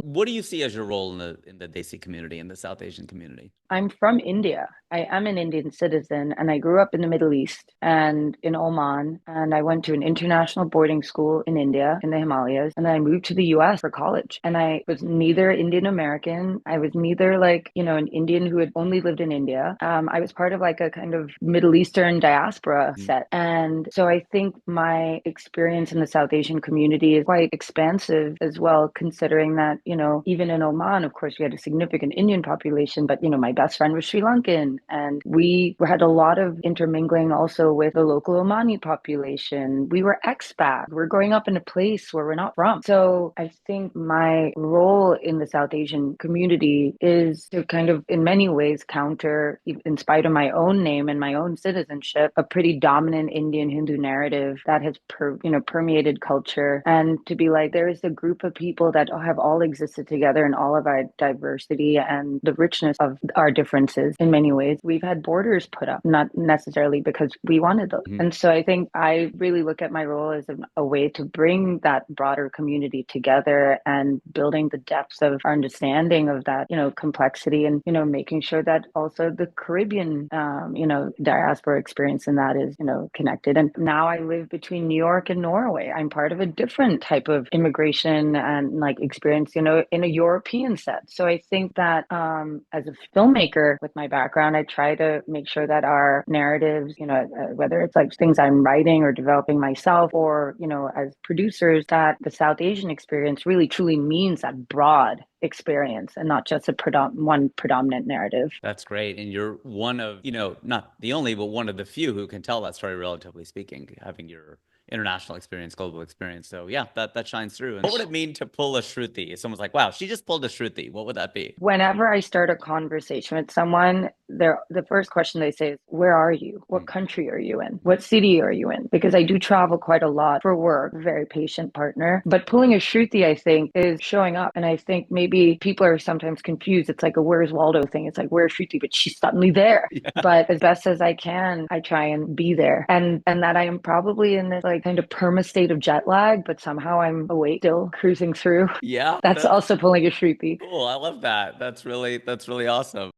What do you see as your role in the Desi community, in the South Asian community? I'm from India. I am an Indian citizen and I grew up in the Middle East and in Oman. And I went to an international boarding school in India in the Himalayas. And then I moved to the US for college. And I was neither Indian American. I was neither like, an Indian who had only lived in India. I was part of like a kind of Middle Eastern diaspora Mm. set. And so I think my experience in the South Asian community is quite expansive as well, considering that, even in Oman, of course, we had a significant Indian population, but, my best friend was Sri Lankan. And we had a lot of intermingling also with the local Omani population. We were expats. We're growing up in a place where we're not from. So I think my role in the South Asian community is to kind of, in many ways, counter, in spite of my own name and my own citizenship, a pretty dominant Indian Hindu narrative that has, permeated culture. And to be like, there is a group of people that have all existed together in all of our diversity and the richness of our differences in many ways. We've had borders put up, not necessarily because we wanted those. Mhm. And so I think I really look at my role as a way to bring that broader community together and building the depths of our understanding of that, complexity and, making sure that also the Caribbean, diaspora experience in that is, connected. And now I live between New York and Norway. I'm part of a different type of immigration and like experience, in a European set. So I think that as a filmmaker with my background, I try to make sure that our narratives, whether it's like things I'm writing or developing myself or, as producers, that the South Asian experience really truly means that broad experience and not just one predominant narrative. That's great. And you're one of, not the only, but one of the few who can tell that story, relatively speaking, having your international experience, global experience. So yeah, that shines through. And what would it mean to pull a Shruti? If someone's like, wow, she just pulled a Shruti, what would that be? Whenever I start a conversation with someone, the first question they say is, "Where are you? What Mm. country are you in? What city are you in?" Because I do travel quite a lot for work, very patient partner. But pulling a Shruti, I think, is showing up. And I think maybe people are sometimes confused. It's like a Where's Waldo thing. It's like, where's Shruti? But she's suddenly there. Yeah. But as best as I can, I try and be there. And that I am probably in this like kind of perma state of jet lag, but somehow I'm awake still cruising through. Yeah, That's that's also pulling a Shruti. cool. I love that. That's really awesome.